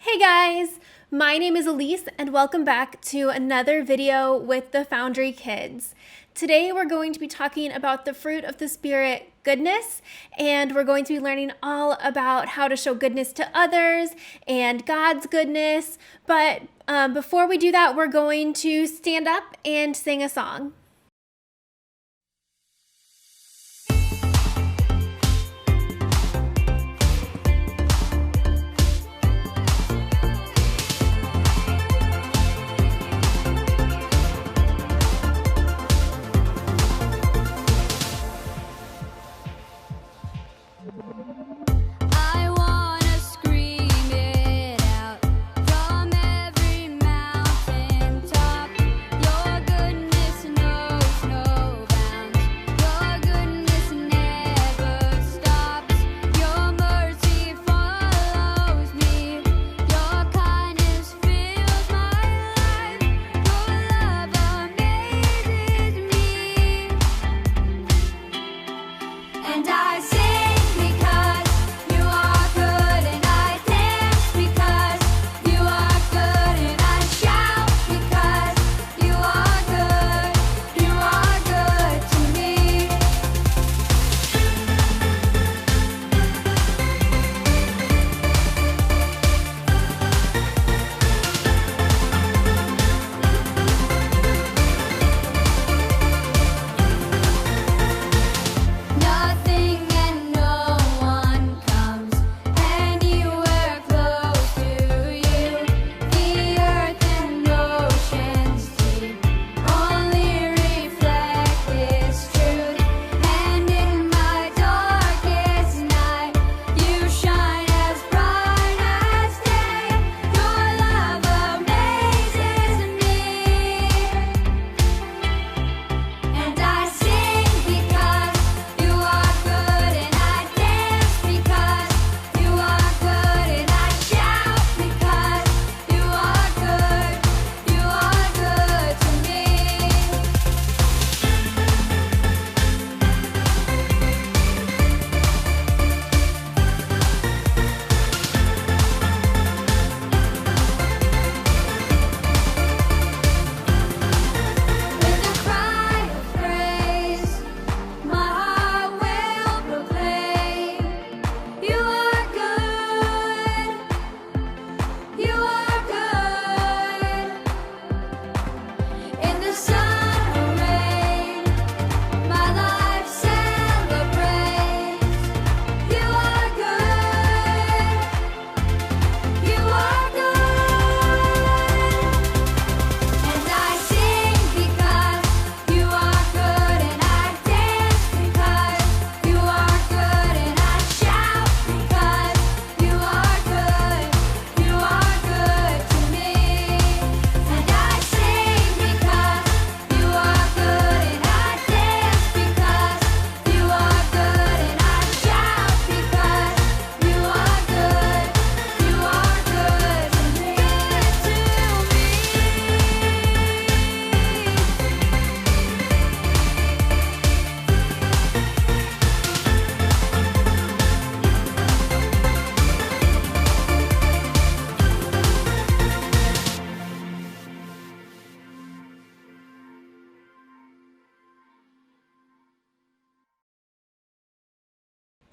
Hey guys, my name is Elise and welcome back to another video with the Foundry Kids. Today we're going to be talking about the fruit of the Spirit, goodness, and we're going to be learning all about how to show goodness to others and God's goodness. But before we do that, we're going to stand up and sing a song.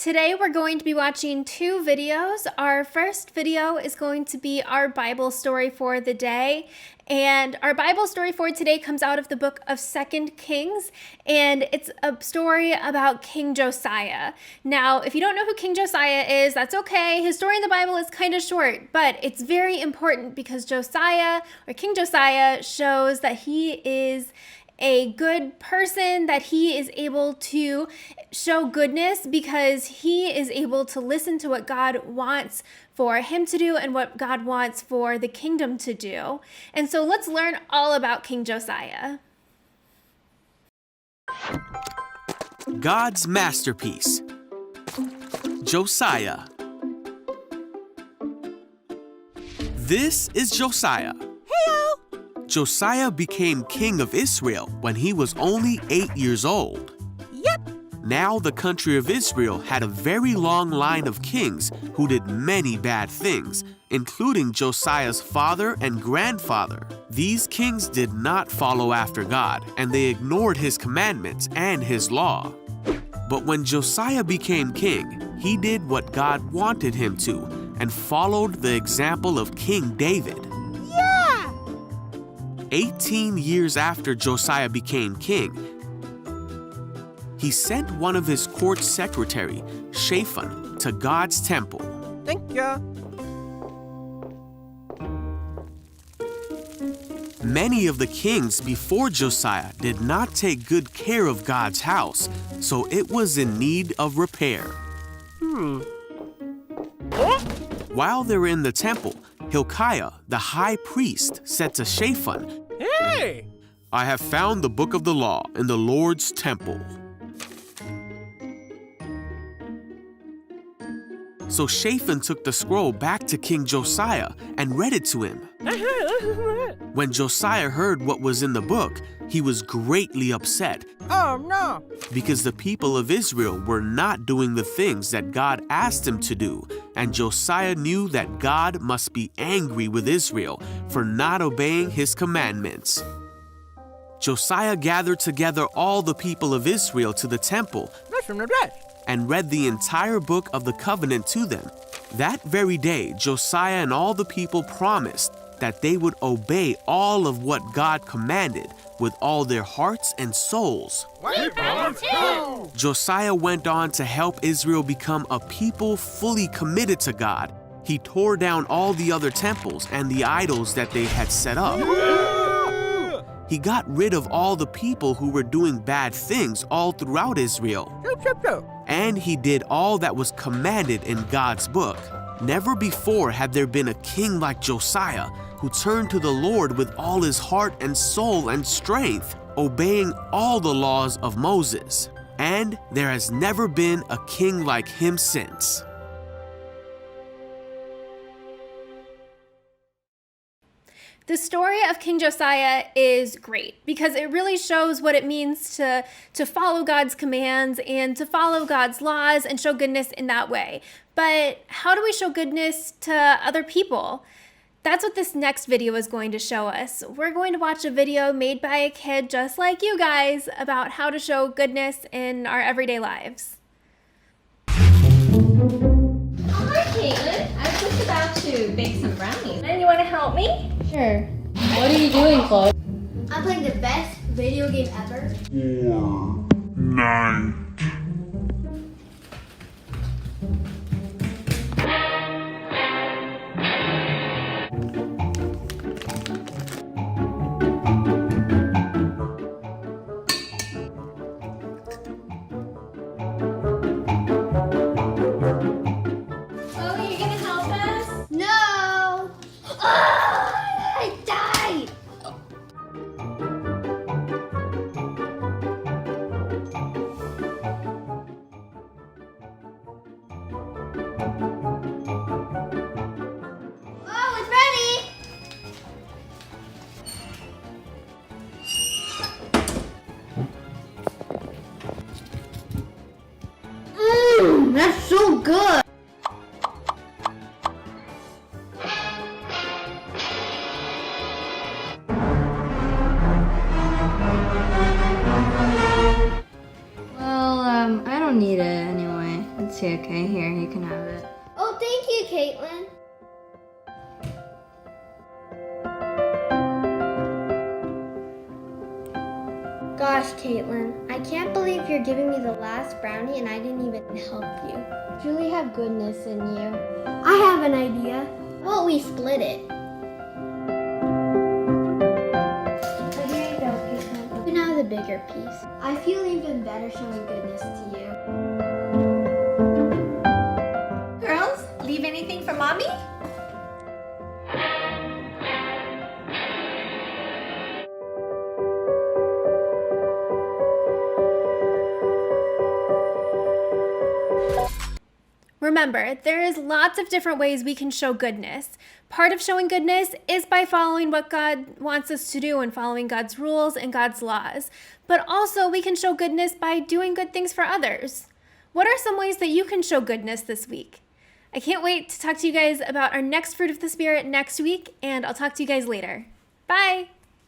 Today we're going to be watching two videos. Our first video is going to be our Bible story for the day. And our Bible story for today comes out of the book of 2 Kings, and it's a story about King Josiah. Now, if you don't know who King Josiah is, that's okay. His story in the Bible is kind of short, but it's very important because King Josiah shows that he is a good person, that he is able to show goodness because he is able to listen to what God wants for him to do and what God wants for the kingdom to do. And so let's learn all about King Josiah. God's masterpiece, Josiah. This is Josiah. Josiah became king of Israel when he was only 8 years old. Yep. Now the country of Israel had a very long line of kings who did many bad things, including Josiah's father and grandfather. These kings did not follow after God, and they ignored his commandments and his law. But when Josiah became king, he did what God wanted him to and followed the example of King David. 18 years after Josiah became king, he sent one of his court secretary, Shaphan, to God's temple. Thank you. Many of the kings before Josiah did not take good care of God's house, so it was in need of repair. While they were in the temple, Hilkiah, the high priest, said to Shaphan, Hey! "I have found the book of the law in the Lord's temple." So Shaphan took the scroll back to King Josiah and read it to him. When Josiah heard what was in the book, he was greatly upset Oh no! because the people of Israel were not doing the things that God asked him to do, and Josiah knew that God must be angry with Israel for not obeying his commandments. Josiah gathered together all the people of Israel to the temple and read the entire book of the covenant to them. That very day, Josiah and all the people promised that they would obey all of what God commanded with all their hearts and souls. Josiah went on to help Israel become a people fully committed to God. He tore down all the other temples and the idols that they had set up. He got rid of all the people who were doing bad things all throughout Israel. And he did all that was commanded in God's book. Never before had there been a king like Josiah who turned to the Lord with all his heart and soul and strength, obeying all the laws of Moses. And there has never been a king like him since. The story of King Josiah is great because it really shows what it means to follow God's commands and to follow God's laws and show goodness in that way. But how do we show goodness to other people? That's what this next video is going to show us. We're going to watch a video made by a kid just like you guys about how to show goodness in our everyday lives. Hi, Caitlin. I was just about to bake some brownies. And you want to help me? Sure. What are you doing, Chloe? I'm playing the best video game ever. 9. Chloe, you gonna help us? No! I died! Oh, it's ready! That's so good! Well, I don't need it anyway. It's okay. Here, you can have it. Oh, thank you, Caitlin. Gosh, Caitlin, I can't believe you're giving me the last brownie and I didn't even help you. You truly have goodness in you. I have an idea. How about we split it? But here you go, Caitlin. You can have the bigger piece. I feel even better showing goodness to you. Girls, leave anything for mommy? Remember, there is lots of different ways we can show goodness. Part of showing goodness is by following what God wants us to do and following God's rules and God's laws. But also we can show goodness by doing good things for others. What are some ways that you can show goodness this week? I can't wait to talk to you guys about our next fruit of the Spirit next week, and I'll talk to you guys later. Bye!